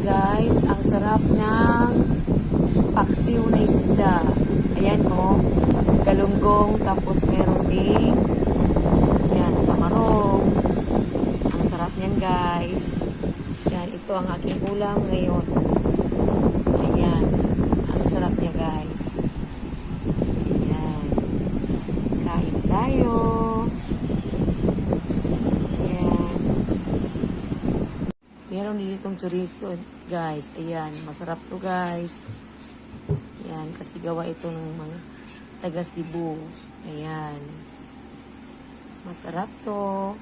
Guys, ang sarap ng paksiw na isda. Ayan o, galunggong, tapos meron ding, ayan, tamarong. Ang sarap niyan guys. Ayan, ito ang aking ulam ngayon. Ayan, ang sarap niya guys. Ayan, kain tayo. Meron din itong chorizo, guys. Ayan, masarap to, guys. Ayan, kasi gawa ito ng mga taga Cebu. Ayan. Masarap to.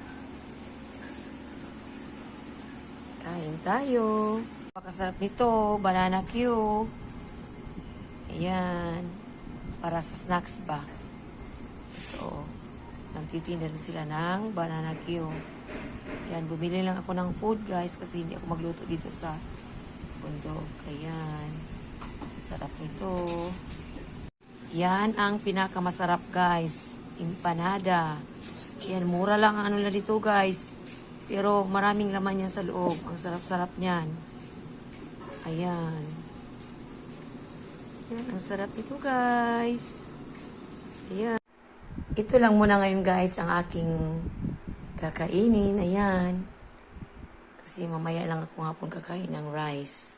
Kain tayo. Pakasarap nito, banana Q. Ayan. Para sa snacks ba? Ito. Nagtitinda rin sila ng banana Q. Ayan, bumili lang ako ng food guys kasi hindi ako magluto dito sa bundok. Ayan. Sarap nito. Yan ang pinakamasarap guys. Empanada. Ayan, mura lang ang ano na dito guys. Pero maraming laman yan sa loob. Ang sarap-sarap niyan. Ayan. Ayan, ang sarap nito guys. Ayan. Ito lang muna ngayon guys ang aking kakainin, ayan. Kasi mamaya lang ako hapon kakain ng rice.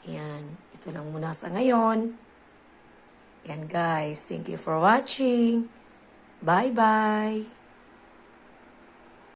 Ayan, ito lang muna sa ngayon. Ayan guys, thank you for watching. Bye-bye.